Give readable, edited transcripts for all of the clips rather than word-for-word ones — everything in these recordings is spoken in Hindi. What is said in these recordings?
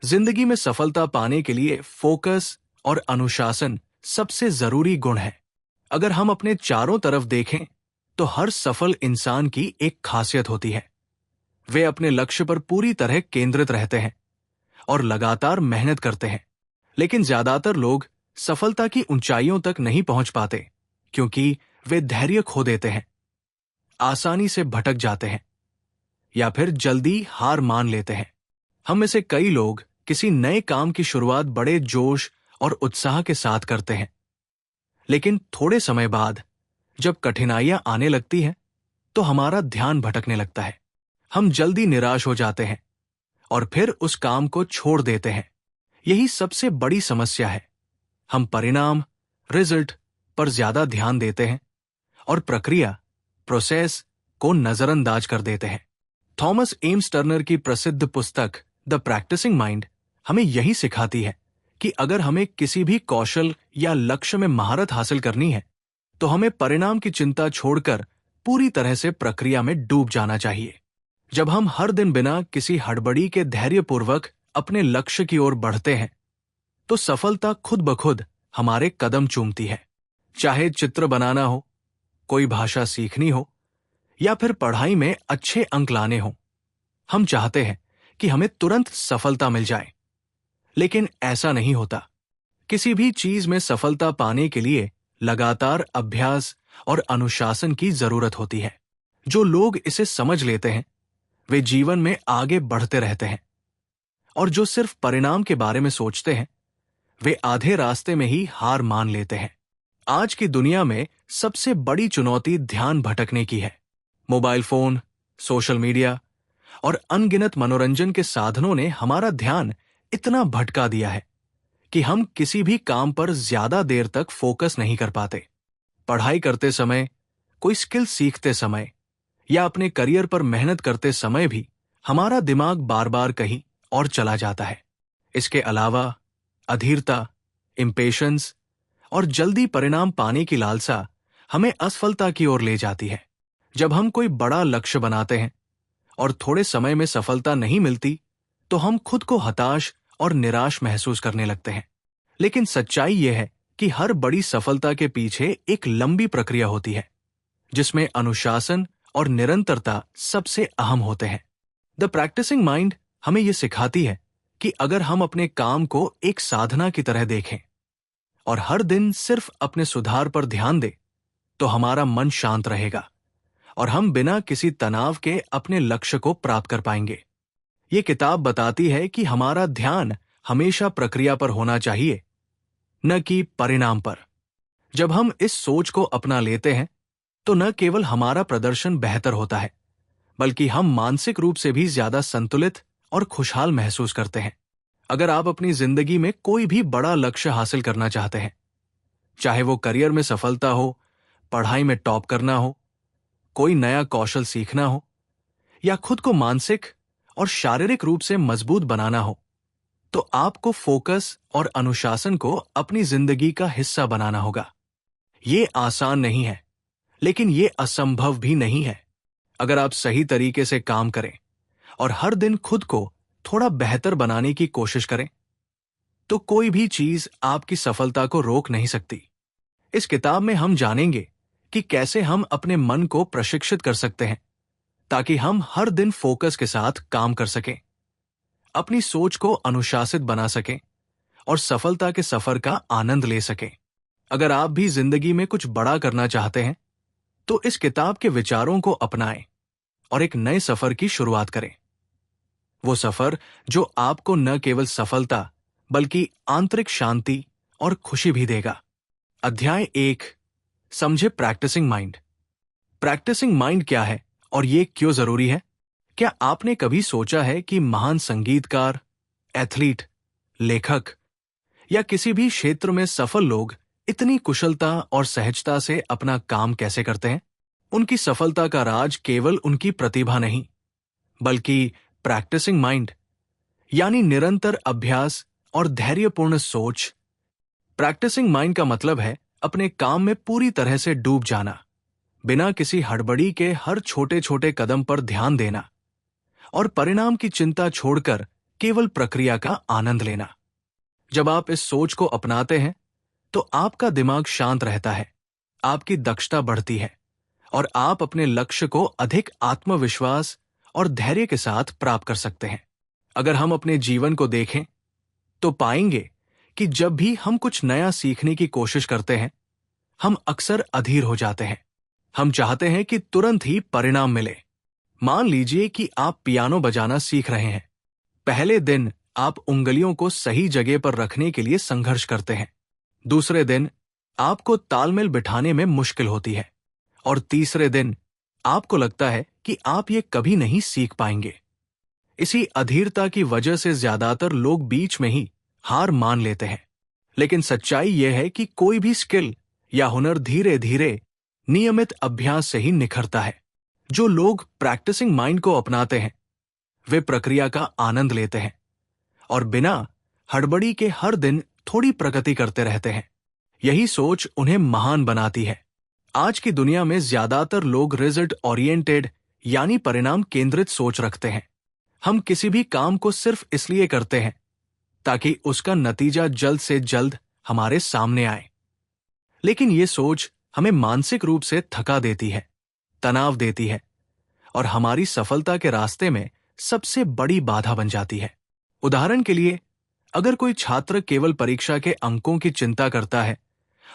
जिंदगी में सफलता पाने के लिए फोकस और अनुशासन सबसे जरूरी गुण है। अगर हम अपने चारों तरफ देखें तो हर सफल इंसान की एक खासियत होती है। वे अपने लक्ष्य पर पूरी तरह केंद्रित रहते हैं और लगातार मेहनत करते हैं। लेकिन ज्यादातर लोग सफलता की ऊंचाइयों तक नहीं पहुंच पाते क्योंकि वे धैर्य खो देते हैं, आसानी से भटक जाते हैं या फिर जल्दी हार मान लेते हैं। हम में से कई लोग किसी नए काम की शुरुआत बड़े जोश और उत्साह के साथ करते हैं, लेकिन थोड़े समय बाद जब कठिनाइयां आने लगती हैं तो हमारा ध्यान भटकने लगता है। हम जल्दी निराश हो जाते हैं और फिर उस काम को छोड़ देते हैं। यही सबसे बड़ी समस्या है। हम परिणाम, रिजल्ट पर ज्यादा ध्यान देते हैं और प्रक्रिया, प्रोसेस को नजरअंदाज कर देते हैं। थॉमस एम्स टर्नर की प्रसिद्ध पुस्तक द प्रैक्टिसिंग माइंड हमें यही सिखाती है कि अगर हमें किसी भी कौशल या लक्ष्य में महारत हासिल करनी है तो हमें परिणाम की चिंता छोड़कर पूरी तरह से प्रक्रिया में डूब जाना चाहिए। जब हम हर दिन बिना किसी हड़बड़ी के धैर्यपूर्वक अपने लक्ष्य की ओर बढ़ते हैं तो सफलता खुद ब खुद हमारे कदम चूमती है। चाहे चित्र बनाना हो, कोई भाषा सीखनी हो या फिर पढ़ाई में अच्छे अंक लाने हो, हम चाहते हैं कि हमें तुरंत सफलता मिल जाए, लेकिन ऐसा नहीं होता। किसी भी चीज में सफलता पाने के लिए लगातार अभ्यास और अनुशासन की जरूरत होती है। जो लोग इसे समझ लेते हैं वे जीवन में आगे बढ़ते रहते हैं, और जो सिर्फ परिणाम के बारे में सोचते हैं वे आधे रास्ते में ही हार मान लेते हैं। आज की दुनिया में सबसे बड़ी चुनौती ध्यान भटकने की है। मोबाइल फोन, सोशल मीडिया और अनगिनत मनोरंजन के साधनों ने हमारा ध्यान इतना भटका दिया है कि हम किसी भी काम पर ज्यादा देर तक फोकस नहीं कर पाते। पढ़ाई करते समय, कोई स्किल सीखते समय या अपने करियर पर मेहनत करते समय भी हमारा दिमाग बार बार कहीं और चला जाता है। इसके अलावा अधीरता, इम्पेशंस और जल्दी परिणाम पाने की लालसा हमें असफलता की ओर ले जाती है। जब हम कोई बड़ा लक्ष्य बनाते हैं और थोड़े समय में सफलता नहीं मिलती तो हम खुद को हताश और निराश महसूस करने लगते हैं। लेकिन सच्चाई यह है कि हर बड़ी सफलता के पीछे एक लंबी प्रक्रिया होती है जिसमें अनुशासन और निरंतरता सबसे अहम होते हैं। द प्रैक्टिसिंग माइंड हमें यह सिखाती है कि अगर हम अपने काम को एक साधना की तरह देखें और हर दिन सिर्फ अपने सुधार पर ध्यान दें तो हमारा मन शांत रहेगा और हम बिना किसी तनाव के अपने लक्ष्य को प्राप्त कर पाएंगे। ये किताब बताती है कि हमारा ध्यान हमेशा प्रक्रिया पर होना चाहिए, न कि परिणाम पर। जब हम इस सोच को अपना लेते हैं तो न केवल हमारा प्रदर्शन बेहतर होता है, बल्कि हम मानसिक रूप से भी ज्यादा संतुलित और खुशहाल महसूस करते हैं। अगर आप अपनी जिंदगी में कोई भी बड़ा लक्ष्य हासिल करना चाहते हैं, चाहे वो करियर में सफलता हो, पढ़ाई में टॉप करना हो, कोई नया कौशल सीखना हो या खुद को मानसिक और शारीरिक रूप से मजबूत बनाना हो, तो आपको फोकस और अनुशासन को अपनी जिंदगी का हिस्सा बनाना होगा। ये आसान नहीं है, लेकिन ये असंभव भी नहीं है। अगर आप सही तरीके से काम करें और हर दिन खुद को थोड़ा बेहतर बनाने की कोशिश करें तो कोई भी चीज आपकी सफलता को रोक नहीं सकती। इस किताब में हम जानेंगे कि कैसे हम अपने मन को प्रशिक्षित कर सकते हैं ताकि हम हर दिन फोकस के साथ काम कर सकें, अपनी सोच को अनुशासित बना सकें और सफलता के सफर का आनंद ले सकें। अगर आप भी जिंदगी में कुछ बड़ा करना चाहते हैं तो इस किताब के विचारों को अपनाएं और एक नए सफर की शुरुआत करें। वो सफर जो आपको न केवल सफलता बल्कि आंतरिक शांति और खुशी भी देगा। अध्याय 1, समझे प्रैक्टिसिंग माइंड। प्रैक्टिसिंग माइंड क्या है और ये क्यों जरूरी है? क्या आपने कभी सोचा है कि महान संगीतकार, एथलीट, लेखक या किसी भी क्षेत्र में सफल लोग इतनी कुशलता और सहजता से अपना काम कैसे करते हैं? उनकी सफलता का राज केवल उनकी प्रतिभा नहीं, बल्कि प्रैक्टिसिंग माइंड यानी निरंतर अभ्यास और धैर्यपूर्ण सोच। प्रैक्टिसिंग माइंड का मतलब है अपने काम में पूरी तरह से डूब जाना, बिना किसी हड़बड़ी के हर छोटे छोटे कदम पर ध्यान देना और परिणाम की चिंता छोड़कर केवल प्रक्रिया का आनंद लेना। जब आप इस सोच को अपनाते हैं तो आपका दिमाग शांत रहता है, आपकी दक्षता बढ़ती है और आप अपने लक्ष्य को अधिक आत्मविश्वास और धैर्य के साथ प्राप्त कर सकते हैं। अगर हम अपने जीवन को देखें तो पाएंगे कि जब भी हम कुछ नया सीखने की कोशिश करते हैं, हम अक्सर अधीर हो जाते हैं। हम चाहते हैं कि तुरंत ही परिणाम मिले। मान लीजिए कि आप पियानो बजाना सीख रहे हैं। पहले दिन आप उंगलियों को सही जगह पर रखने के लिए संघर्ष करते हैं। दूसरे दिन आपको तालमेल बिठाने में मुश्किल होती है और तीसरे दिन आपको लगता है कि आप ये कभी नहीं सीख पाएंगे। इसी अधीरता की वजह से ज्यादातर लोग बीच में ही हार मान लेते हैं। लेकिन सच्चाई यह है कि कोई भी स्किल या हुनर धीरे धीरे नियमित अभ्यास से ही निखरता है। जो लोग प्रैक्टिसिंग माइंड को अपनाते हैं वे प्रक्रिया का आनंद लेते हैं और बिना हड़बड़ी के हर दिन थोड़ी प्रगति करते रहते हैं। यही सोच उन्हें महान बनाती है। आज की दुनिया में ज्यादातर लोग रिजल्ट ओरिएंटेड यानी परिणाम केंद्रित सोच रखते हैं। हम किसी भी काम को सिर्फ इसलिए करते हैं ताकि उसका नतीजा जल्द से जल्द हमारे सामने आए। लेकिन ये सोच हमें मानसिक रूप से थका देती है, तनाव देती है और हमारी सफलता के रास्ते में सबसे बड़ी बाधा बन जाती है। उदाहरण के लिए, अगर कोई छात्र केवल परीक्षा के अंकों की चिंता करता है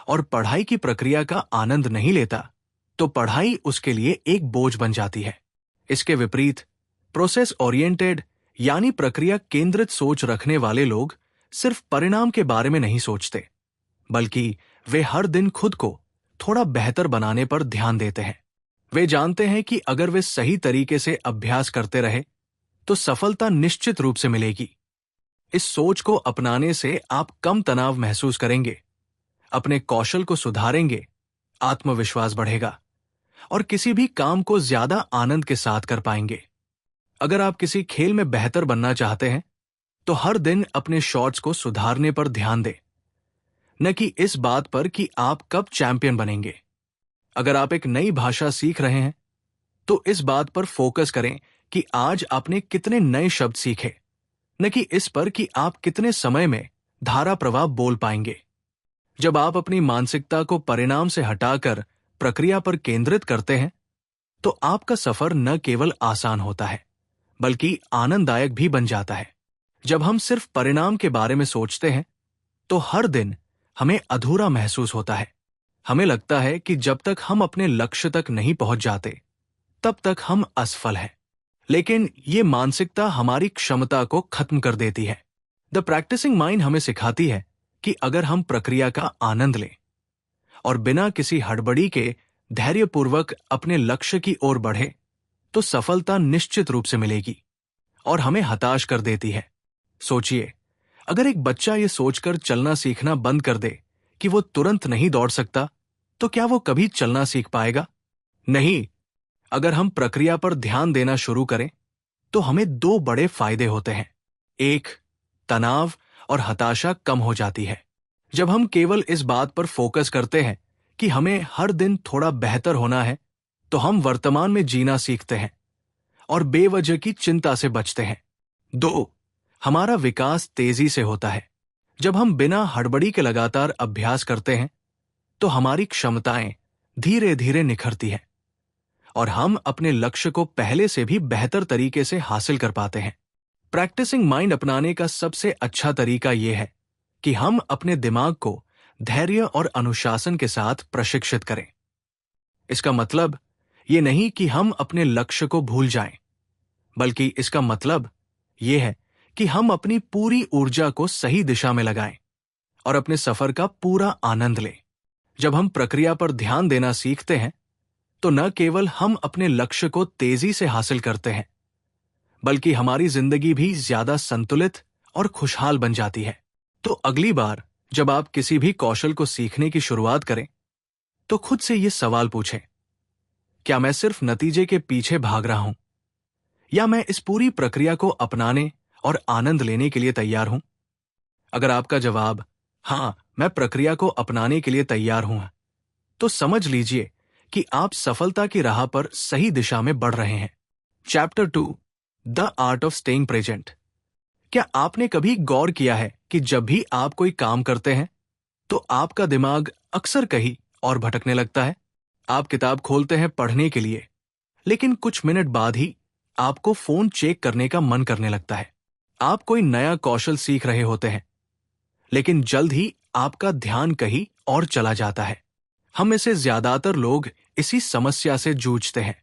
और पढ़ाई की प्रक्रिया का आनंद नहीं लेता, तो पढ़ाई उसके लिए एक बोझ बन जाती है। इसके विपरीत प्रोसेस ओरिएंटेड यानी प्रक्रिया केंद्रित सोच रखने वाले लोग सिर्फ परिणाम के बारे में नहीं सोचते, बल्कि वे हर दिन खुद को थोड़ा बेहतर बनाने पर ध्यान देते हैं। वे जानते हैं कि अगर वे सही तरीके से अभ्यास करते रहे तो सफलता निश्चित रूप से मिलेगी। इस सोच को अपनाने से आप कम तनाव महसूस करेंगे, अपने कौशल को सुधारेंगे, आत्मविश्वास बढ़ेगा और किसी भी काम को ज्यादा आनंद के साथ कर पाएंगे। अगर आप किसी खेल में बेहतर बनना चाहते हैं तो हर दिन अपने शॉट्स को सुधारने पर ध्यान दें, न कि इस बात पर कि आप कब चैंपियन बनेंगे। अगर आप एक नई भाषा सीख रहे हैं तो इस बात पर फोकस करें कि आज आपने कितने नए शब्द सीखे, न कि इस पर कि आप कितने समय में धारा प्रवाह बोल पाएंगे। जब आप अपनी मानसिकता को परिणाम से हटाकर प्रक्रिया पर केंद्रित करते हैं तो आपका सफर न केवल आसान होता है बल्कि आनंददायक भी बन जाता है। जब हम सिर्फ परिणाम के बारे में सोचते हैं तो हर दिन हमें अधूरा महसूस होता है। हमें लगता है कि जब तक हम अपने लक्ष्य तक नहीं पहुंच जाते तब तक हम असफल हैं। लेकिन ये मानसिकता हमारी क्षमता को खत्म कर देती है। द प्रैक्टिसिंग माइंड हमें सिखाती है कि अगर हम प्रक्रिया का आनंद लें और बिना किसी हड़बड़ी के धैर्यपूर्वक अपने लक्ष्य की ओर बढ़े तो सफलता निश्चित रूप से मिलेगी और हमें हताश कर देती है। सोचिए, अगर एक बच्चा ये सोचकर चलना सीखना बंद कर दे कि वो तुरंत नहीं दौड़ सकता, तो क्या वो कभी चलना सीख पाएगा? नहीं। अगर हम प्रक्रिया पर ध्यान देना शुरू करें तो हमें दो बड़े फायदे होते हैं। एक, तनाव और हताशा कम हो जाती है। जब हम केवल इस बात पर फोकस करते हैं कि हमें हर दिन थोड़ा बेहतर होना है, तो हम वर्तमान में जीना सीखते हैं और बेवजह की चिंता से बचते हैं। दो, हमारा विकास तेजी से होता है। जब हम बिना हड़बड़ी के लगातार अभ्यास करते हैं तो हमारी क्षमताएं धीरे धीरे निखरती हैं और हम अपने लक्ष्य को पहले से भी बेहतर तरीके से हासिल कर पाते हैं। प्रैक्टिसिंग माइंड अपनाने का सबसे अच्छा तरीका यह है कि हम अपने दिमाग को धैर्य और अनुशासन के साथ प्रशिक्षित करें। इसका मतलब ये नहीं कि हम अपने लक्ष्य को भूल जाएं, बल्कि इसका मतलब यह है कि हम अपनी पूरी ऊर्जा को सही दिशा में लगाएं और अपने सफर का पूरा आनंद लें। जब हम प्रक्रिया पर ध्यान देना सीखते हैं तो न केवल हम अपने लक्ष्य को तेजी से हासिल करते हैं, बल्कि हमारी जिंदगी भी ज्यादा संतुलित और खुशहाल बन जाती है। तो अगली बार जब आप किसी भी कौशल को सीखने की शुरुआत करें तो खुद से ये सवाल पूछें, क्या मैं सिर्फ नतीजे के पीछे भाग रहा हूं या मैं इस पूरी प्रक्रिया को अपनाने और आनंद लेने के लिए तैयार हूं? अगर आपका जवाब हां, मैं प्रक्रिया को अपनाने के लिए तैयार हूं, तो समझ लीजिए कि आप सफलता की राह पर सही दिशा में बढ़ रहे हैं। Chapter 2, the art of staying present. क्या आपने कभी गौर किया है कि जब भी आप कोई काम करते हैं तो आपका दिमाग अक्सर कहीं और भटकने लगता है? आप किताब खोलते हैं पढ़ने के लिए, लेकिन कुछ मिनट बाद ही आपको फोन चेक करने का मन करने लगता है। आप कोई नया कौशल सीख रहे होते हैं, लेकिन जल्द ही आपका ध्यान कहीं और चला जाता है। हम में से ज्यादातर लोग इसी समस्या से जूझते हैं।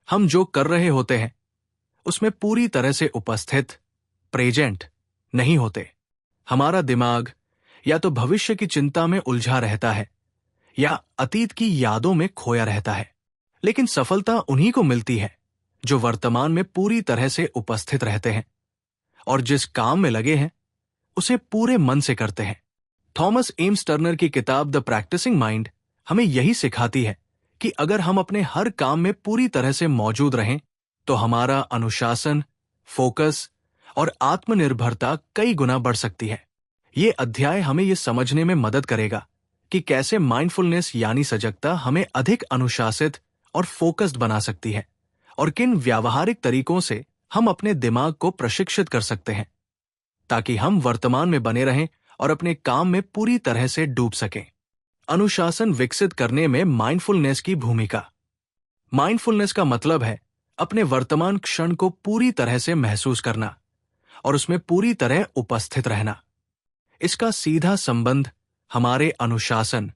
हम जो कर रहे होते हैं उसमें पूरी तरह से उपस्थित, प्रेजेंट नहीं होते। हमारा दिमाग या तो भविष्य की चिंता में उलझा रहता है या अतीत की यादों में खोया रहता है। लेकिन सफलता उन्हीं को मिलती है जो वर्तमान में पूरी तरह से उपस्थित रहते हैं और जिस काम में लगे हैं उसे पूरे मन से करते हैं। थॉमस एम्स टर्नर की किताब द प्रैक्टिसिंग माइंड हमें यही सिखाती है कि अगर हम अपने हर काम में पूरी तरह से मौजूद रहें तो हमारा अनुशासन, फोकस और आत्मनिर्भरता कई गुना बढ़ सकती है। ये अध्याय हमें ये समझने में मदद करेगा कि कैसे माइंडफुलनेस यानी सजगता हमें अधिक अनुशासित और फोकस्ड बना सकती है और किन व्यावहारिक तरीकों से हम अपने दिमाग को प्रशिक्षित कर सकते हैं ताकि हम वर्तमान में बने रहें और अपने काम में पूरी तरह से डूब सकें। अनुशासन विकसित करने में माइंडफुलनेस की भूमिका। माइंडफुलनेस का मतलब है अपने वर्तमान क्षण को पूरी तरह से महसूस करना और उसमें पूरी तरह उपस्थित रहना। इसका सीधा संबंध हमारे अनुशासन,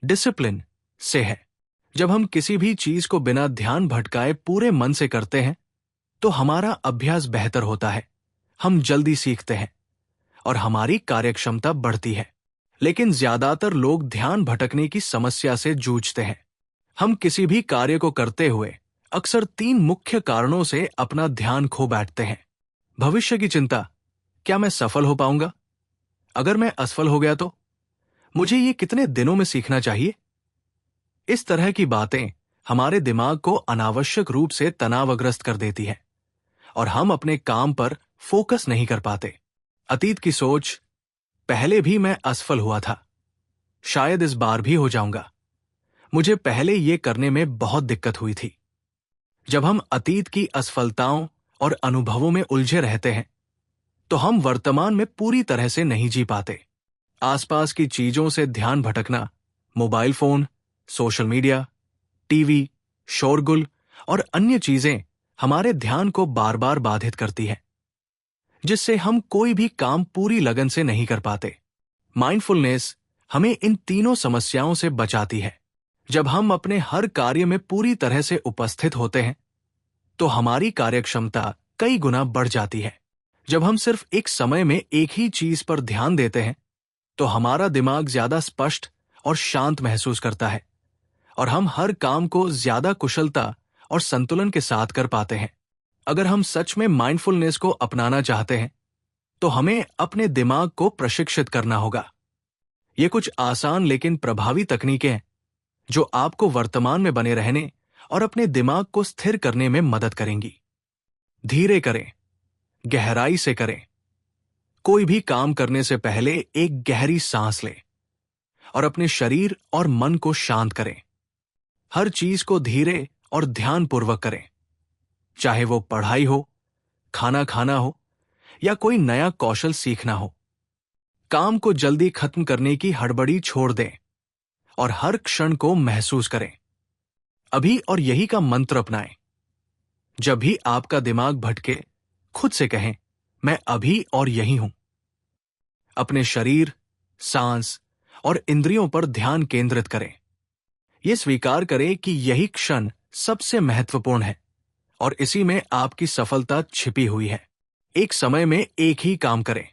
डिसिप्लिन से है। जब हम किसी भी चीज को बिना ध्यान भटकाए पूरे मन से करते हैं तो हमारा अभ्यास बेहतर होता है, हम जल्दी सीखते हैं और हमारी कार्यक्षमता बढ़ती है। लेकिन ज्यादातर लोग ध्यान भटकने की समस्या से जूझते हैं। हम किसी भी कार्य को करते हुए अक्सर 3 मुख्य कारणों से अपना ध्यान खो बैठते हैं। भविष्य की चिंता, क्या मैं सफल हो पाऊंगा? अगर मैं असफल हो गया तो मुझे ये कितने दिनों में सीखना चाहिए? इस तरह की बातें हमारे दिमाग को अनावश्यक रूप से तनावग्रस्त कर देती है और हम अपने काम पर फोकस नहीं कर पाते। अतीत की सोच, पहले भी मैं असफल हुआ था, शायद इस बार भी हो जाऊंगा, मुझे पहले ये करने में बहुत दिक्कत हुई थी। जब हम अतीत की असफलताओं और अनुभवों में उलझे रहते हैं तो हम वर्तमान में पूरी तरह से नहीं जी पाते। आसपास की चीजों से ध्यान भटकना, mobile phone, social media, TV, शोरगुल और अन्य चीजें हमारे ध्यान को बार बार बाधित करती है, जिससे हम कोई भी काम पूरी लगन से नहीं कर पाते। माइंडफुलनेस हमें इन तीनों समस्याओं से बचाती है। जब हम अपने हर कार्य में पूरी तरह से उपस्थित होते हैं तो हमारी कार्यक्षमता कई गुना बढ़ जाती है। जब हम सिर्फ एक समय में एक ही चीज पर ध्यान देते हैं तो हमारा दिमाग ज्यादा स्पष्ट और शांत महसूस करता है और हम हर काम को ज्यादा कुशलता और संतुलन के साथ कर पाते हैं। अगर हम सच में माइंडफुलनेस को अपनाना चाहते हैं तो हमें अपने दिमाग को प्रशिक्षित करना होगा। ये कुछ आसान लेकिन प्रभावी तकनीकें हैं जो आपको वर्तमान में बने रहने और अपने दिमाग को स्थिर करने में मदद करेंगी। धीरे करें, गहराई से करें। कोई भी काम करने से पहले एक गहरी सांस लें और अपने शरीर और मन को शांत करें। हर चीज को धीरे और ध्यानपूर्वक करें, चाहे वो पढ़ाई हो, खाना खाना हो या कोई नया कौशल सीखना हो। काम को जल्दी खत्म करने की हड़बड़ी छोड़ दें और हर क्षण को महसूस करें। अभी और यही का मंत्र अपनाएं। जब भी आपका दिमाग भटके, खुद से कहें, मैं अभी और यही हूं। अपने शरीर, सांस और इंद्रियों पर ध्यान केंद्रित करें। यह स्वीकार करें कि यही क्षण सबसे महत्वपूर्ण है और इसी में आपकी सफलता छिपी हुई है। एक समय में एक ही काम करें।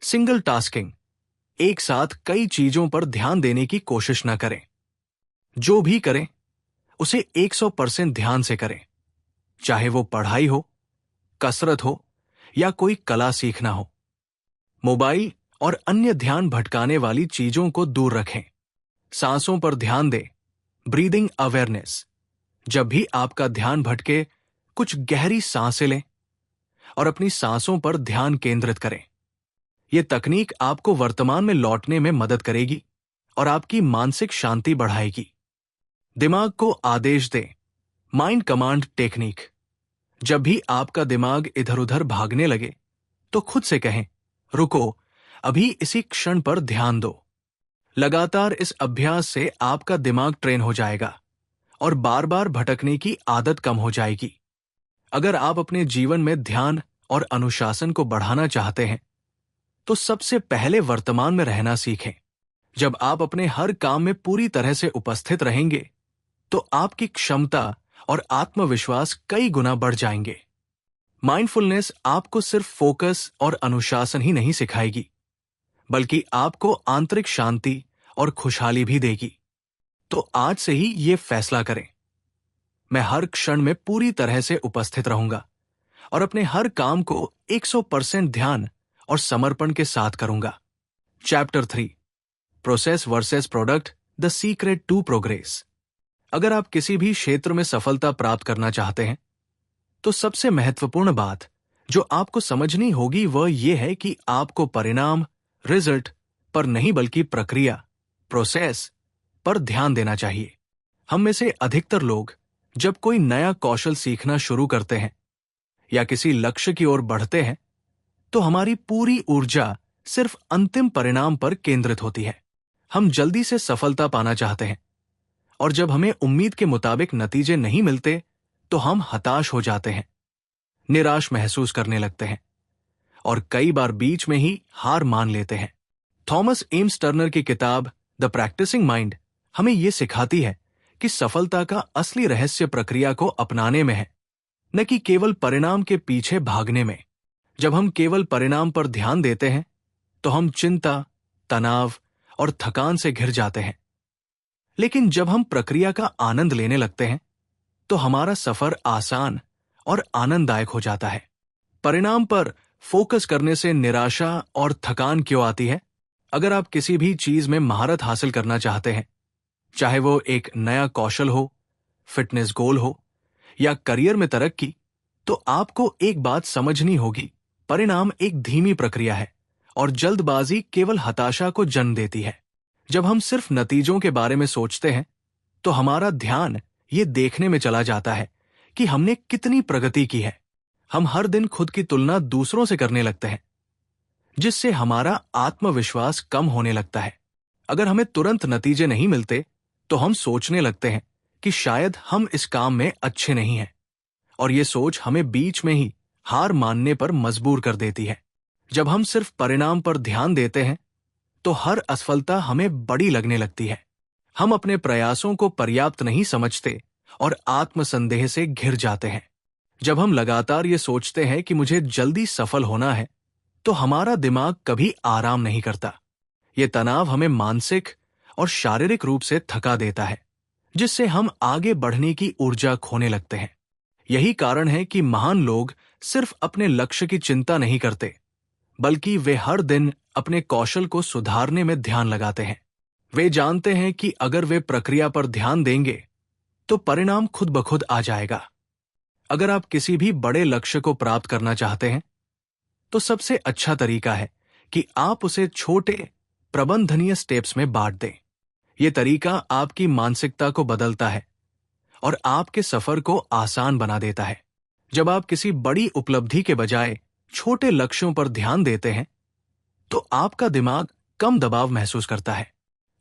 सिंगल टास्किंग, एक साथ कई चीजों पर ध्यान देने की कोशिश न करें। जो भी करें उसे 100% ध्यान से करें, चाहे वो पढ़ाई हो, कसरत हो या कोई कला सीखना हो। मोबाइल और अन्य ध्यान भटकाने वाली चीजों को दूर रखें। सांसों पर ध्यान दें, ब्रीदिंग अवेयरनेस। जब भी आपका ध्यान भटके, कुछ गहरी सांसें लें और अपनी सांसों पर ध्यान केंद्रित करें। यह तकनीक आपको वर्तमान में लौटने में मदद करेगी और आपकी मानसिक शांति बढ़ाएगी। दिमाग को आदेश दें, माइंड कमांड टेक्निक। जब भी आपका दिमाग इधर उधर भागने लगे तो खुद से कहें, रुको, अभी इसी क्षण पर ध्यान दो। लगातार इस अभ्यास से आपका दिमाग ट्रेन हो जाएगा और बार बार भटकने की आदत कम हो जाएगी। अगर आप अपने जीवन में ध्यान और अनुशासन को बढ़ाना चाहते हैं, तो सबसे पहले वर्तमान में रहना सीखें। जब आप अपने हर काम में पूरी तरह से उपस्थित रहेंगे, तो आपकी क्षमता और आत्मविश्वास कई गुना बढ़ जाएंगे। माइंडफुलनेस आपको सिर्फ फोकस और अनुशासन ही नहीं सिखाएगी, बल्कि आपको आंतरिक शांति और खुशहाली भी देगी। तो आज से ही ये फैसला करें, मैं हर क्षण में पूरी तरह से उपस्थित रहूंगा और अपने हर काम को 100% ध्यान और समर्पण के साथ करूंगा। Chapter 3, process versus product, the secret to progress. अगर आप किसी भी क्षेत्र में सफलता प्राप्त करना चाहते हैं, तो सबसे महत्वपूर्ण बात जो आपको समझनी होगी वह यह है कि आपको परिणाम, रिजल्ट पर नहीं बल्कि प्रक्रिया, प्रोसेस पर ध्यान देना चाहिए। हम में से अधिकतर लोग जब कोई नया कौशल सीखना शुरू करते हैं या किसी लक्ष्य की ओर बढ़ते हैं, तो हमारी पूरी ऊर्जा सिर्फ अंतिम परिणाम पर केंद्रित होती है। हम जल्दी से सफलता पाना चाहते हैं और जब हमें उम्मीद के मुताबिक नतीजे नहीं मिलते, तो हम हताश हो जाते हैं, निराश महसूस करने लगते हैं और कई बार बीच में ही हार मान लेते हैं। थॉमस एम्स टर्नर की किताब द प्रैक्टिसिंग माइंड हमें यह सिखाती है कि सफलता का असली रहस्य प्रक्रिया को अपनाने में है, न कि केवल परिणाम के पीछे भागने में। जब हम केवल परिणाम पर ध्यान देते हैं, तो हम चिंता, तनाव और थकान से घिर जाते हैं। लेकिन जब हम प्रक्रिया का आनंद लेने लगते हैं, तो हमारा सफर आसान और आनंददायक हो जाता है। परिणाम पर फोकस करने से निराशा और थकान क्यों आती है? अगर आप किसी भी चीज में महारत हासिल करना चाहते हैं, चाहे वो एक नया कौशल हो, फिटनेस गोल हो या करियर में तरक्की, तो आपको एक बात समझनी होगी, परिणाम एक धीमी प्रक्रिया है और जल्दबाजी केवल हताशा को जन्म देती है। जब हम सिर्फ नतीजों के बारे में सोचते हैं, तो हमारा ध्यान ये देखने में चला जाता है कि हमने कितनी प्रगति की है। हम हर दिन खुद की तुलना दूसरों से करने लगते हैं, जिससे हमारा आत्मविश्वास कम होने लगता है। अगर हमें तुरंत नतीजे नहीं मिलते, तो हम सोचने लगते हैं कि शायद हम इस काम में अच्छे नहीं हैं, और ये सोच हमें बीच में ही हार मानने पर मजबूर कर देती है। जब हम सिर्फ परिणाम पर ध्यान देते हैं, तो हर असफलता हमें बड़ी लगने लगती है। हम अपने प्रयासों को पर्याप्त नहीं समझते और आत्मसंदेह से घिर जाते हैं। जब हम लगातार ये सोचते हैं कि मुझे जल्दी सफल होना है, तो हमारा दिमाग कभी आराम नहीं करता। ये तनाव हमें मानसिक और शारीरिक रूप से थका देता है, जिससे हम आगे बढ़ने की ऊर्जा खोने लगते हैं। यही कारण है कि महान लोग सिर्फ अपने लक्ष्य की चिंता नहीं करते, बल्कि वे हर दिन अपने कौशल को सुधारने में ध्यान लगाते हैं। वे जानते हैं कि अगर वे प्रक्रिया पर ध्यान देंगे, तो परिणाम खुद ब खुद आ जाएगा। अगर आप किसी भी बड़े लक्ष्य को प्राप्त करना चाहते हैं, तो सबसे अच्छा तरीका है कि आप उसे छोटे, प्रबंधनीय स्टेप्स में बांट दें। यह तरीका आपकी मानसिकता को बदलता है और आपके सफर को आसान बना देता है। जब आप किसी बड़ी उपलब्धि के बजाय छोटे लक्ष्यों पर ध्यान देते हैं, तो आपका दिमाग कम दबाव महसूस करता है।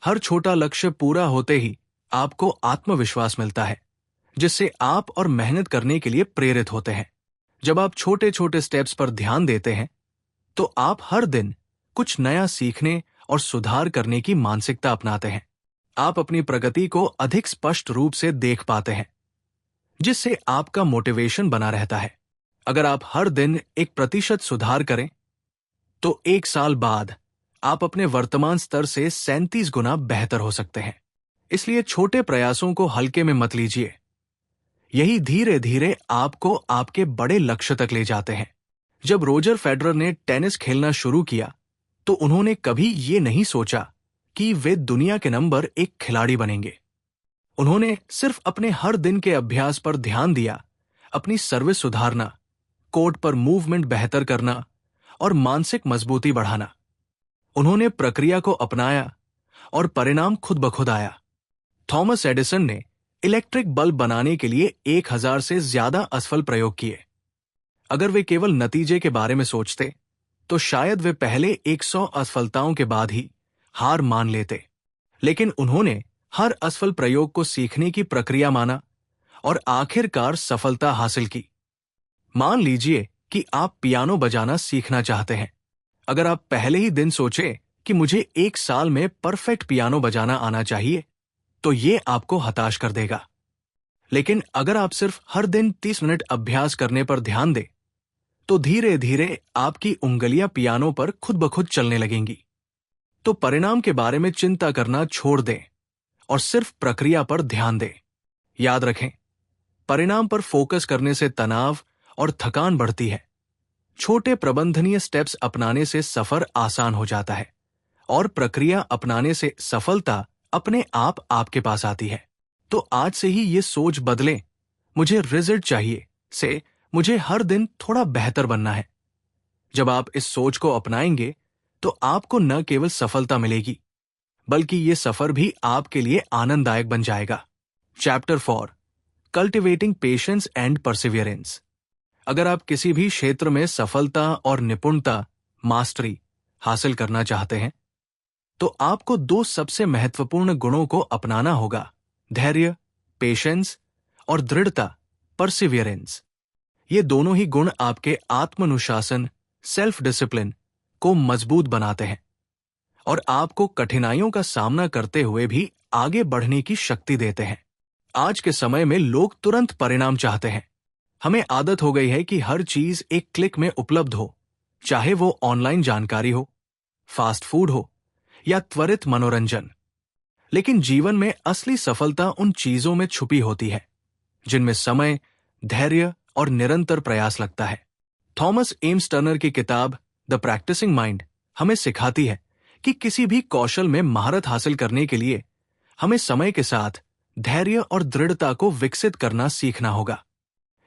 हर छोटा लक्ष्य पूरा होते ही आपको आत्मविश्वास मिलता है, जिससे आप और मेहनत करने के लिए प्रेरित होते हैं। जब आप छोटे छोटे स्टेप्स पर ध्यान देते हैं, तो आप हर दिन कुछ नया सीखने और सुधार करने की मानसिकता अपनाते हैं। आप अपनी प्रगति को अधिक स्पष्ट रूप से देख पाते हैं, जिससे आपका मोटिवेशन बना रहता है। अगर आप हर दिन 1% सुधार करें, तो 1 साल बाद आप अपने वर्तमान स्तर से 37 गुना बेहतर हो सकते हैं। इसलिए छोटे प्रयासों को हल्के में मत लीजिए। यही धीरे धीरे आपको आपके बड़े लक्ष्य तक ले जाते हैं। जब रोजर फेडरर ने टेनिस खेलना शुरू किया, तो उन्होंने कभी ये नहीं सोचा कि वे दुनिया के नंबर 1 खिलाड़ी बनेंगे। उन्होंने सिर्फ अपने हर दिन के अभ्यास पर ध्यान दिया, अपनी सर्विस सुधारना, कोर्ट पर मूवमेंट बेहतर करना और मानसिक मजबूती बढ़ाना। उन्होंने प्रक्रिया को अपनाया और परिणाम खुद ब खुद आया। थॉमस एडिसन ने इलेक्ट्रिक बल्ब बनाने के लिए 1000 से ज्यादा असफल प्रयोग किए। अगर वे केवल नतीजे के बारे में सोचते, तो शायद वे पहले 100 असफलताओं के बाद ही हार मान लेते। लेकिन उन्होंने हर असफल प्रयोग को सीखने की प्रक्रिया माना और आखिरकार सफलता हासिल की। मान लीजिए कि आप पियानो बजाना सीखना चाहते हैं। अगर आप पहले ही दिन सोचे कि मुझे 1 साल में परफेक्ट पियानो बजाना आना चाहिए, तो ये आपको हताश कर देगा। लेकिन अगर आप सिर्फ हर दिन 30 मिनट अभ्यास करने पर ध्यान दें, तो धीरे धीरे आपकी उंगलियां पियानो पर खुद ब खुद चलने लगेंगी। तो परिणाम के बारे में चिंता करना छोड़ दें और सिर्फ प्रक्रिया पर ध्यान दें। याद रखें, परिणाम पर फोकस करने से तनाव और थकान बढ़ती है। छोटे प्रबंधनीय स्टेप्स अपनाने से सफर आसान हो जाता है और प्रक्रिया अपनाने से सफलता अपने आप आपके पास आती है। तो आज से ही ये सोच बदलें, मुझे रिजल्ट चाहिए, से मुझे हर दिन थोड़ा बेहतर बनना है। जब आप इस सोच को अपनाएंगे, तो आपको न केवल सफलता मिलेगी, बल्कि ये सफर भी आपके लिए आनंददायक बन जाएगा। Chapter 4, cultivating patience and Perseverance. अगर आप किसी भी क्षेत्र में सफलता और निपुणता, मास्टरी हासिल करना चाहते हैं, तो आपको 2 सबसे महत्वपूर्ण गुणों को अपनाना होगा: धैर्य, पेशेंस, और दृढ़ता, परसिवियरेंस। ये दोनों ही गुण आपके आत्मानुशासन, सेल्फ डिसिप्लिन को मजबूत बनाते हैं और आपको कठिनाइयों का सामना करते हुए भी आगे बढ़ने की शक्ति देते हैं। आज के समय में लोग तुरंत परिणाम चाहते हैं। हमें आदत हो गई है कि हर चीज एक क्लिक में उपलब्ध हो, चाहे वो ऑनलाइन जानकारी हो, फास्ट फूड हो या त्वरित मनोरंजन। लेकिन जीवन में असली सफलता उन चीजों में छुपी होती है जिनमें समय, धैर्य और निरंतर प्रयास लगता है। थॉमस एम्स टर्नर की किताब द प्रैक्टिसिंग माइंड हमें सिखाती है कि किसी भी कौशल में महारत हासिल करने के लिए हमें समय के साथ धैर्य और दृढ़ता को विकसित करना सीखना होगा।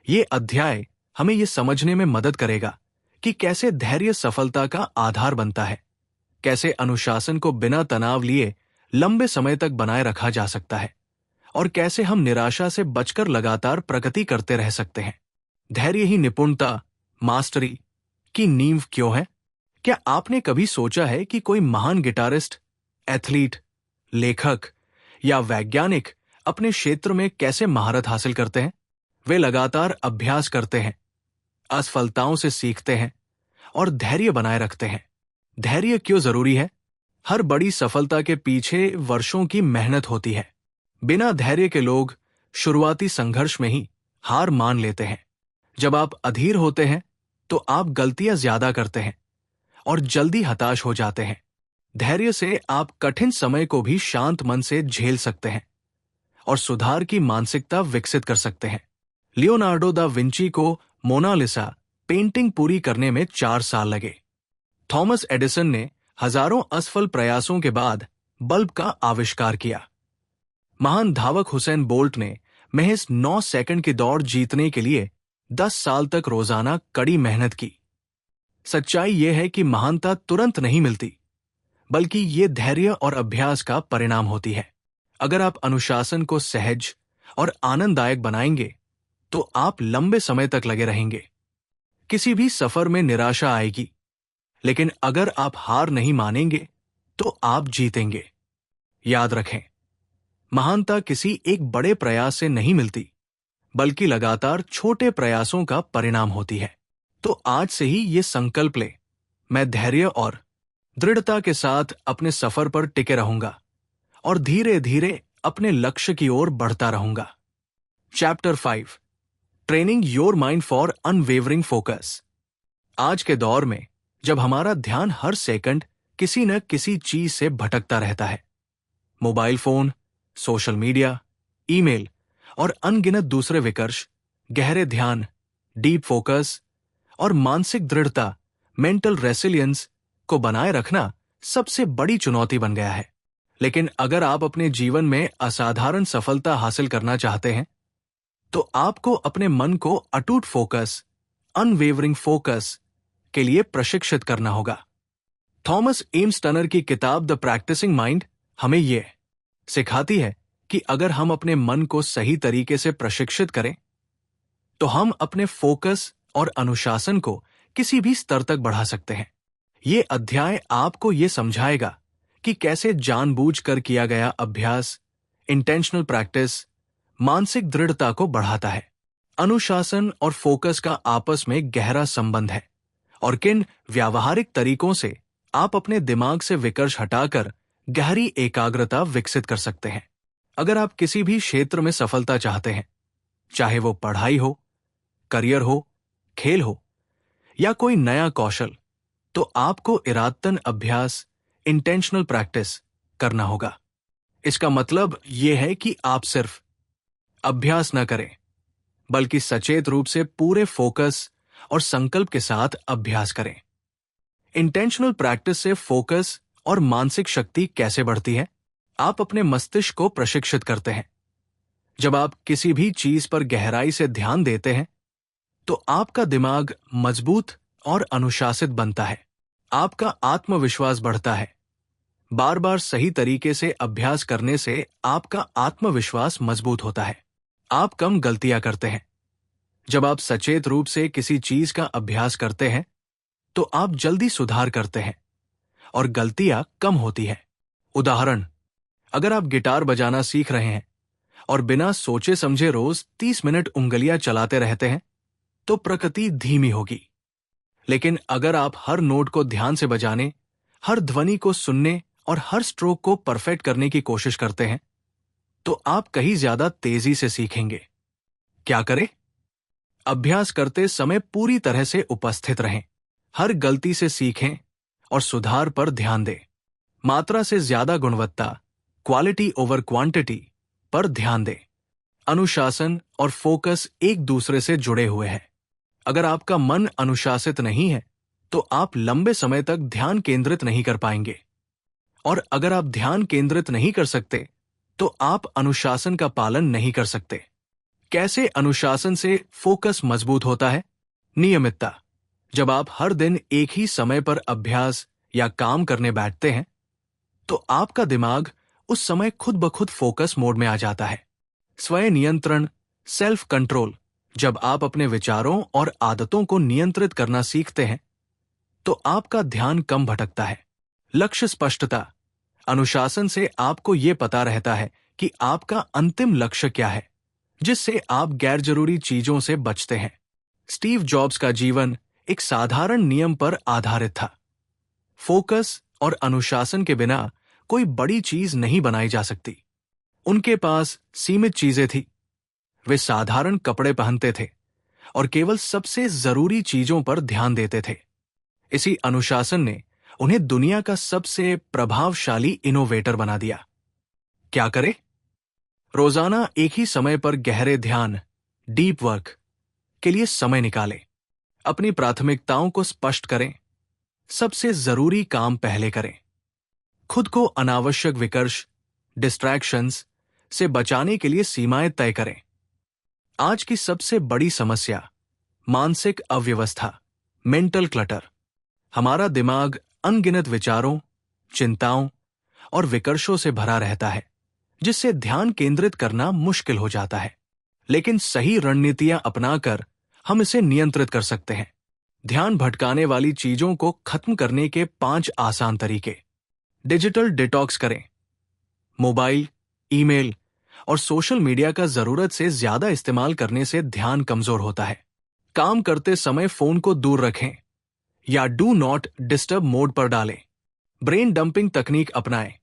ये अध्याय हमें ये समझने में मदद करेगा कि कैसे धैर्य सफलता का आधार बनता है, कैसे अनुशासन को बिना तनाव लिए लंबे समय तक बनाए रखा जा सकता है और कैसे हम निराशा से बचकर लगातार प्रगति करते रह सकते हैं। धैर्य ही निपुणता, मास्टरी की नींव क्यों है? क्या आपने कभी सोचा है कि कोई महान गिटारिस्ट, एथलीट, लेखक या वैज्ञानिक अपने क्षेत्र में कैसे महारत हासिल करते हैं? वे लगातार अभ्यास करते हैं, असफलताओं से सीखते हैं और धैर्य बनाए रखते हैं। धैर्य क्यों जरूरी है? हर बड़ी सफलता के पीछे वर्षों की मेहनत होती है। बिना धैर्य के लोग शुरुआती संघर्ष में ही हार मान लेते हैं। जब आप अधीर होते हैं, तो आप गलतियां ज्यादा करते हैं और जल्दी हताश हो जाते हैं। धैर्य से आप कठिन समय को भी शांत मन से झेल सकते हैं और सुधार की मानसिकता विकसित कर सकते हैं। लियोनार्डो दा विंची को मोनालिसा पेंटिंग पूरी करने में 4 साल लगे। थॉमस एडिसन ने हजारों असफल प्रयासों के बाद बल्ब का आविष्कार किया। महान धावक हुसैन बोल्ट ने महज 9 सेकंड की दौड़ जीतने के लिए 10 साल तक रोजाना कड़ी मेहनत की। सच्चाई यह है कि महानता तुरंत नहीं मिलती, बल्कि ये धैर्य और अभ्यास का परिणाम होती है। अगर आप अनुशासन को सहज और आनंददायक बनाएंगे, तो आप लंबे समय तक लगे रहेंगे। किसी भी सफर में निराशा आएगी, लेकिन अगर आप हार नहीं मानेंगे, तो आप जीतेंगे। याद रखें, महानता किसी एक बड़े प्रयास से नहीं मिलती, बल्कि लगातार छोटे प्रयासों का परिणाम होती है। तो आज से ही ये संकल्प ले, मैं धैर्य और दृढ़ता के साथ अपने सफर पर टिके रहूंगा और धीरे धीरे अपने लक्ष्य की ओर बढ़ता रहूंगा। Chapter 5, training your mind for unwavering focus. आज के दौर में जब हमारा ध्यान हर सेकंड किसी न किसी चीज से भटकता रहता है, mobile phone, social media, email और अनगिनत दूसरे विकर्ष, गहरे ध्यान, डीप फोकस और मानसिक दृढ़ता, मेंटल रेसिलियंस को बनाए रखना सबसे बड़ी चुनौती बन गया है। लेकिन अगर आप अपने जीवन में असाधारण सफलता हासिल करना चाहते हैं, तो आपको अपने मन को अटूट फोकस, अनवेवरिंग फोकस के लिए प्रशिक्षित करना होगा। थॉमस एम्स टर्नर की किताब द प्रैक्टिसिंग माइंड हमें यह सिखाती है कि अगर हम अपने मन को सही तरीके से प्रशिक्षित करें, तो हम अपने फोकस और अनुशासन को किसी भी स्तर तक बढ़ा सकते हैं। ये अध्याय आपको ये समझाएगा कि कैसे जानबूझकर किया गया अभ्यास, इंटेंशनल प्रैक्टिस, मानसिक दृढ़ता को बढ़ाता है। अनुशासन और फोकस का आपस में गहरा संबंध है और किन व्यावहारिक तरीकों से आप अपने दिमाग से विकर्ष हटाकर गहरी एकाग्रता विकसित कर सकते हैं। अगर आप किसी भी क्षेत्र में सफलता चाहते हैं, चाहे वो पढ़ाई हो, करियर हो, खेल हो या कोई नया कौशल, तो आपको इरादतन अभ्यास, इंटेंशनल प्रैक्टिस करना होगा। इसका मतलब यह है कि आप सिर्फ अभ्यास न करें, बल्कि सचेत रूप से पूरे फोकस और संकल्प के साथ अभ्यास करें। इंटेंशनल प्रैक्टिस से फोकस और मानसिक शक्ति कैसे बढ़ती है? आप अपने मस्तिष्क को प्रशिक्षित करते हैं। जब आप किसी भी चीज पर गहराई से ध्यान देते हैं, तो आपका दिमाग मजबूत और अनुशासित बनता है। आपका आत्मविश्वास बढ़ता है। बार बार सही तरीके से अभ्यास करने से आपका आत्मविश्वास मजबूत होता है। आप कम गलतियां करते हैं। जब आप सचेत रूप से किसी चीज का अभ्यास करते हैं, तो आप जल्दी सुधार करते हैं और गलतियां कम होती हैं। उदाहरण, अगर आप गिटार बजाना सीख रहे हैं और बिना सोचे समझे रोज 30 मिनट उंगलियां चलाते रहते हैं, तो प्रगति धीमी होगी। लेकिन अगर आप हर नोट को ध्यान से बजाने, हर ध्वनि को सुनने और हर स्ट्रोक को परफेक्ट करने की कोशिश करते हैं, तो आप कहीं ज्यादा तेजी से सीखेंगे। क्या करें? अभ्यास करते समय पूरी तरह से उपस्थित रहें। हर गलती से सीखें और सुधार पर ध्यान दें। मात्रा से ज्यादा गुणवत्ता, क्वालिटी ओवर क्वांटिटी पर ध्यान दें। अनुशासन और फोकस एक दूसरे से जुड़े हुए हैं। अगर आपका मन अनुशासित नहीं है, तो आप लंबे समय तक ध्यान केंद्रित नहीं कर पाएंगे। और अगर आप ध्यान केंद्रित नहीं कर सकते, तो आप अनुशासन का पालन नहीं कर सकते। कैसे अनुशासन से फोकस मजबूत होता है? नियमितता। जब आप हर दिन एक ही समय पर अभ्यास या काम करने बैठते हैं, तो आपका दिमाग उस समय खुद ब खुद फोकस मोड में आ जाता है। स्वयं नियंत्रण, सेल्फ कंट्रोल। जब आप अपने विचारों और आदतों को नियंत्रित करना सीखते हैं, तो आपका ध्यान कम भटकता है। लक्ष्य स्पष्टता। अनुशासन से आपको यह पता रहता है कि आपका अंतिम लक्ष्य क्या है, जिससे आप गैर जरूरी चीजों से बचते हैं। स्टीव जॉब्स का जीवन एक साधारण नियम पर आधारित था। फोकस और अनुशासन के बिना कोई बड़ी चीज नहीं बनाई जा सकती। उनके पास सीमित चीजें थी। वे साधारण कपड़े पहनते थे और केवल सबसे जरूरी चीजों पर ध्यान देते थे। इसी अनुशासन ने उन्हें दुनिया का सबसे प्रभावशाली इनोवेटर बना दिया। क्या करें? रोजाना एक ही समय पर गहरे ध्यान, डीप वर्क के लिए समय निकालें। अपनी प्राथमिकताओं को स्पष्ट करें। सबसे जरूरी काम पहले करें। खुद को अनावश्यक विकर्ष, डिस्ट्रैक्शंस से बचाने के लिए सीमाएं तय करें। आज की सबसे बड़ी समस्या मानसिक अव्यवस्था, मेंटल क्लटर। हमारा दिमाग अनगिनत विचारों, चिंताओं और विकर्षों से भरा रहता है, जिससे ध्यान केंद्रित करना मुश्किल हो जाता है। लेकिन सही रणनीतियां अपनाकर हम इसे नियंत्रित कर सकते हैं। ध्यान भटकाने वाली चीजों को खत्म करने के 5 आसान तरीके। डिजिटल डिटॉक्स करें। मोबाइल, ईमेल और सोशल मीडिया का जरूरत से ज्यादा इस्तेमाल करने से ध्यान कमजोर होता है। काम करते समय फोन को दूर रखें या डू नॉट डिस्टर्ब मोड पर डालें। ब्रेन डंपिंग तकनीक अपनाएं।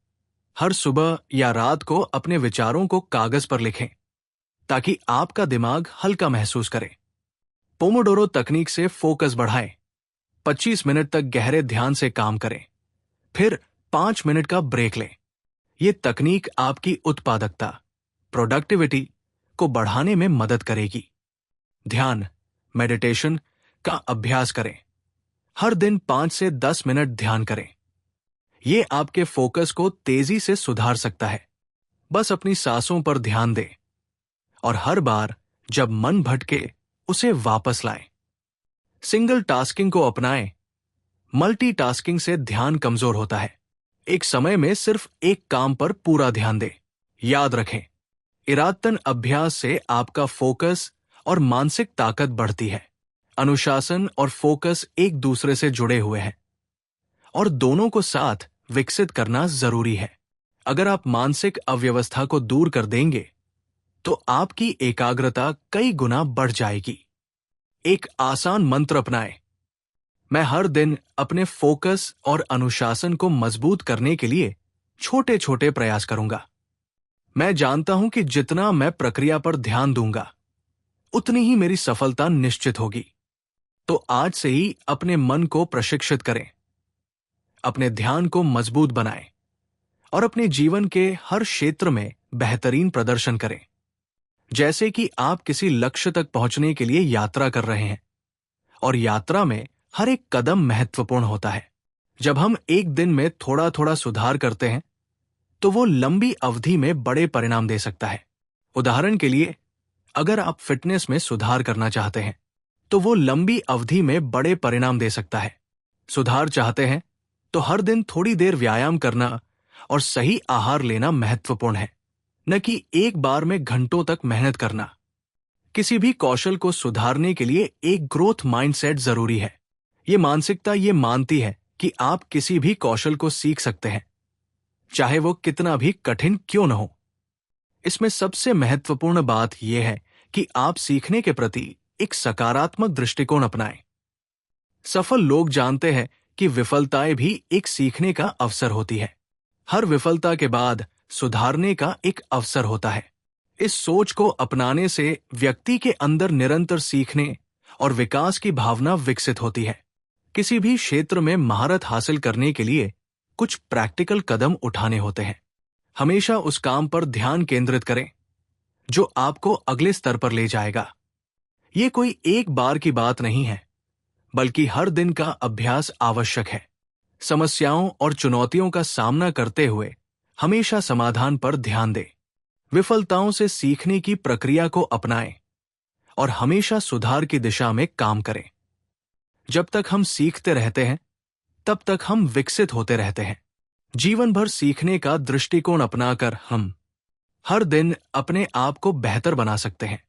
हर सुबह या रात को अपने विचारों को कागज पर लिखें, ताकि आपका दिमाग हल्का महसूस करे। पोमोडोरो तकनीक से फोकस बढ़ाएं। 25 मिनट तक गहरे ध्यान से काम करें, फिर 5 मिनट का ब्रेक लें। यह तकनीक आपकी उत्पादकता, प्रोडक्टिविटी को बढ़ाने में मदद करेगी। ध्यान, मेडिटेशन का अभ्यास करें। हर दिन 5 से 10 मिनट ध्यान करें। यह आपके फोकस को तेजी से सुधार सकता है। बस अपनी सांसों पर ध्यान दें और हर बार जब मन भटके उसे वापस लाएं। सिंगल टास्किंग को अपनाएं। मल्टीटास्किंग से ध्यान कमजोर होता है। एक समय में सिर्फ एक काम पर पूरा ध्यान दें। याद रखें, इरादतन अभ्यास से आपका फोकस और मानसिक ताकत बढ़ती है। अनुशासन और फोकस एक दूसरे से जुड़े हुए हैं। और दोनों को साथ विकसित करना जरूरी है। अगर आप मानसिक अव्यवस्था को दूर कर देंगे तो आपकी एकाग्रता कई गुना बढ़ जाएगी। एक आसान मंत्र अपनाएं। मैं हर दिन अपने फोकस और अनुशासन को मजबूत करने के लिए छोटे छोटे प्रयास करूंगा। मैं जानता हूं कि जितना मैं प्रक्रिया पर ध्यान दूंगा उतनी ही मेरी सफलता निश्चित होगी। तो आज से ही अपने मन को प्रशिक्षित करें, अपने ध्यान को मजबूत बनाएं और अपने जीवन के हर क्षेत्र में बेहतरीन प्रदर्शन करें। जैसे कि आप किसी लक्ष्य तक पहुंचने के लिए यात्रा कर रहे हैं और यात्रा में हर एक कदम महत्वपूर्ण होता है। जब हम एक दिन में थोड़ा थोड़ा सुधार करते हैं तो वो लंबी अवधि में बड़े परिणाम दे सकता है। उदाहरण के लिए, अगर आप फिटनेस में सुधार करना चाहते हैं तो वो लंबी अवधि में बड़े परिणाम दे सकता है। सुधार चाहते हैं तो हर दिन थोड़ी देर व्यायाम करना और सही आहार लेना महत्वपूर्ण है, न कि एक बार में घंटों तक मेहनत करना। किसी भी कौशल को सुधारने के लिए एक ग्रोथ माइंडसेट जरूरी है। ये मानसिकता ये मानती है कि आप किसी भी कौशल को सीख सकते हैं, चाहे वो कितना भी कठिन क्यों न हो। इसमें सबसे महत्वपूर्ण बात यह है कि आप सीखने के प्रति एक सकारात्मक दृष्टिकोण अपनाएं। सफल लोग जानते हैं कि विफलताएं भी एक सीखने का अवसर होती है। हर विफलता के बाद सुधारने का एक अवसर होता है। इस सोच को अपनाने से व्यक्ति के अंदर निरंतर सीखने और विकास की भावना विकसित होती है। किसी भी क्षेत्र में महारत हासिल करने के लिए कुछ प्रैक्टिकल कदम उठाने होते हैं। हमेशा उस काम पर ध्यान केंद्रित करें जो आपको अगले स्तर पर ले जाएगा। ये कोई एक बार की बात नहीं है, बल्कि हर दिन का अभ्यास आवश्यक है। समस्याओं और चुनौतियों का सामना करते हुए हमेशा समाधान पर ध्यान दें। विफलताओं से सीखने की प्रक्रिया को अपनाएं और हमेशा सुधार की दिशा में काम करें। जब तक हम सीखते रहते हैं, तब तक हम विकसित होते रहते हैं। जीवन भर सीखने का दृष्टिकोण अपनाकर हम हर दिन अपने आप को बेहतर बना सकते हैं।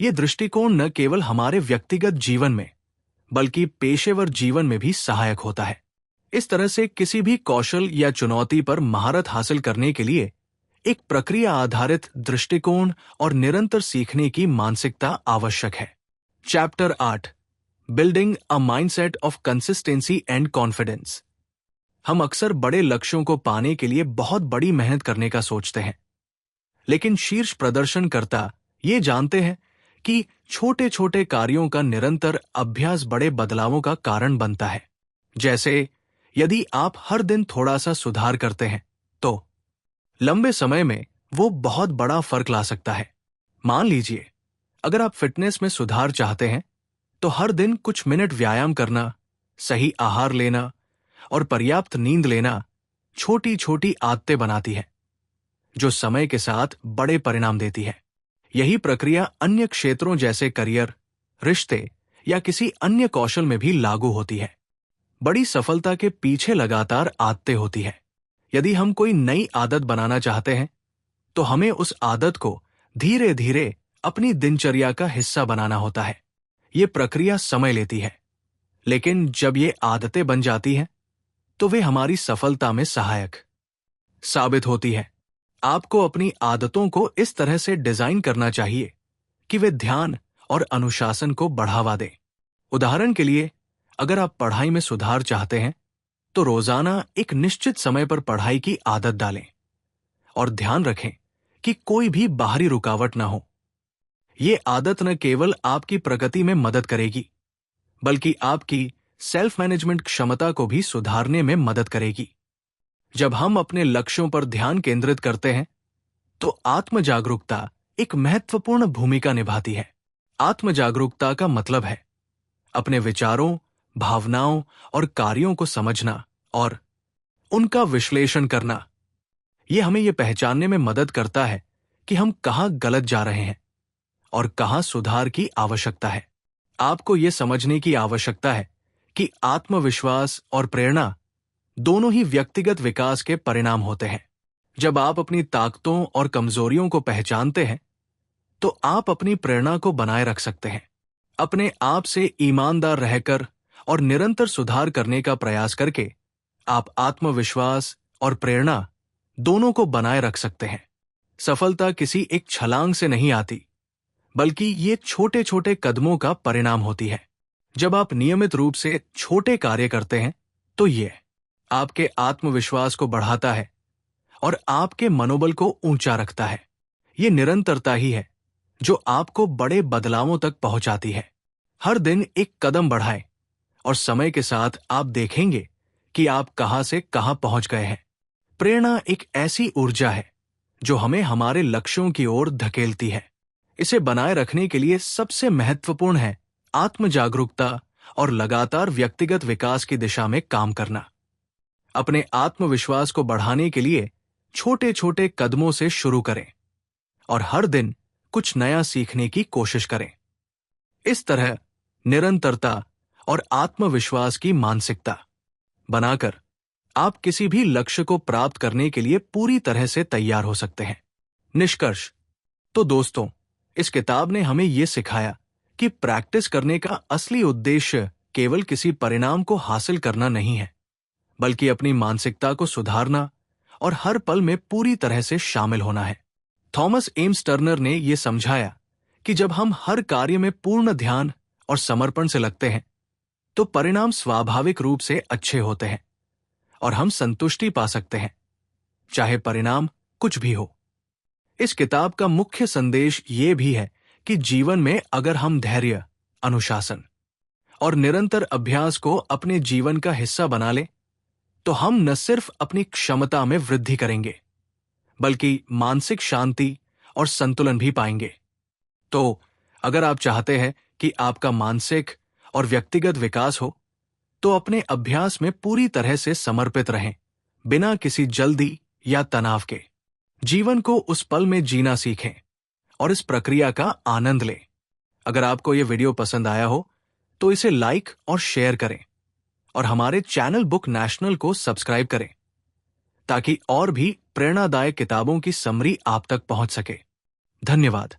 ये दृष्टिकोण न केवल हमारे व्यक्तिगत जीवन में, बल्कि पेशेवर जीवन में भी सहायक होता है। इस तरह से किसी भी कौशल या चुनौती पर महारत हासिल करने के लिए एक प्रक्रिया आधारित दृष्टिकोण और निरंतर सीखने की मानसिकता आवश्यक है। Chapter 8, building a mindset of consistency and confidence. हम अक्सर बड़े लक्ष्यों को पाने के लिए बहुत बड़ी मेहनत करने का सोचते हैं, लेकिन शीर्ष प्रदर्शनकर्ता ये जानते हैं कि छोटे छोटे कार्यों का निरंतर अभ्यास बड़े बदलावों का कारण बनता है। जैसे यदि आप हर दिन थोड़ा सा सुधार करते हैं तो लंबे समय में वो बहुत बड़ा फर्क ला सकता है। मान लीजिए, अगर आप फिटनेस में सुधार चाहते हैं तो हर दिन कुछ मिनट व्यायाम करना, सही आहार लेना और पर्याप्त नींद लेना छोटी छोटी आदतें बनाती है जो समय के साथ बड़े परिणाम देती है। यही प्रक्रिया अन्य क्षेत्रों जैसे करियर, रिश्ते या किसी अन्य कौशल में भी लागू होती है। बड़ी सफलता के पीछे लगातार आदतें होती है। यदि हम कोई नई आदत बनाना चाहते हैं तो हमें उस आदत को धीरे धीरे अपनी दिनचर्या का हिस्सा बनाना होता है। ये प्रक्रिया समय लेती है, लेकिन जब ये आदतें बन जाती हैं तो वे हमारी सफलता में सहायक साबित होती है। आपको अपनी आदतों को इस तरह से डिजाइन करना चाहिए कि वे ध्यान और अनुशासन को बढ़ावा दें। उदाहरण के लिए, अगर आप पढ़ाई में सुधार चाहते हैं तो रोजाना एक निश्चित समय पर पढ़ाई की आदत डालें और ध्यान रखें कि कोई भी बाहरी रुकावट न हो। ये आदत न केवल आपकी प्रगति में मदद करेगी, बल्कि आपकी सेल्फ मैनेजमेंट क्षमता को भी सुधारने में मदद करेगी। जब हम अपने लक्ष्यों पर ध्यान केंद्रित करते हैं तो आत्म जागरूकता एक महत्वपूर्ण भूमिका निभाती है। आत्म जागरूकता का मतलब है अपने विचारों, भावनाओं और कार्यों को समझना और उनका विश्लेषण करना। यह हमें यह पहचानने में मदद करता है कि हम कहाँ गलत जा रहे हैं और कहाँ सुधार की आवश्यकता है। आपको यह समझने की आवश्यकता है कि आत्मविश्वास और प्रेरणा दोनों ही व्यक्तिगत विकास के परिणाम होते हैं। जब आप अपनी ताकतों और कमजोरियों को पहचानते हैं तो आप अपनी प्रेरणा को बनाए रख सकते हैं। अपने आप से ईमानदार रहकर और निरंतर सुधार करने का प्रयास करके आप आत्मविश्वास और प्रेरणा दोनों को बनाए रख सकते हैं। सफलता किसी एक छलांग से नहीं आती, बल्कि ये छोटे छोटे कदमों का परिणाम होती है। जब आप नियमित रूप से छोटे कार्य करते हैं तो ये आपके आत्मविश्वास को बढ़ाता है और आपके मनोबल को ऊंचा रखता है। ये निरंतरता ही है जो आपको बड़े बदलावों तक पहुंचाती है। हर दिन एक कदम बढ़ाएं और समय के साथ आप देखेंगे कि आप कहां से कहां पहुंच गए हैं। प्रेरणा एक ऐसी ऊर्जा है जो हमें हमारे लक्ष्यों की ओर धकेलती है। इसे बनाए रखने के लिए सबसे महत्वपूर्ण है आत्म जागरूकता और लगातार व्यक्तिगत विकास की दिशा में काम करना। अपने आत्मविश्वास को बढ़ाने के लिए छोटे छोटे कदमों से शुरू करें और हर दिन कुछ नया सीखने की कोशिश करें। इस तरह निरंतरता और आत्मविश्वास की मानसिकता बनाकर आप किसी भी लक्ष्य को प्राप्त करने के लिए पूरी तरह से तैयार हो सकते हैं। निष्कर्ष तो दोस्तों, इस किताब ने हमें यह सिखाया कि प्रैक्टिस करने का असली उद्देश्य केवल किसी परिणाम को हासिल करना नहीं है, बल्कि अपनी मानसिकता को सुधारना और हर पल में पूरी तरह से शामिल होना है। थॉमस एम्स टर्नर ने यह समझाया कि जब हम हर कार्य में पूर्ण ध्यान और समर्पण से लगते हैं तो परिणाम स्वाभाविक रूप से अच्छे होते हैं और हम संतुष्टि पा सकते हैं, चाहे परिणाम कुछ भी हो। इस किताब का मुख्य संदेश ये भी है कि जीवन में अगर हम धैर्य, अनुशासन और निरंतर अभ्यास को अपने जीवन का हिस्सा बना लें, तो हम न सिर्फ अपनी क्षमता में वृद्धि करेंगे, बल्कि मानसिक शांति और संतुलन भी पाएंगे। तो अगर आप चाहते हैं कि आपका मानसिक और व्यक्तिगत विकास हो, तो अपने अभ्यास में पूरी तरह से समर्पित रहें, बिना किसी जल्दी या तनाव के। जीवन को उस पल में जीना सीखें और इस प्रक्रिया का आनंद लें। अगर आपको यह वीडियो पसंद आया हो तो इसे लाइक और शेयर करें और हमारे चैनल बुक नेशनल को सब्सक्राइब करें, ताकि और भी प्रेरणादायक किताबों की समरी आप तक पहुंच सके। धन्यवाद।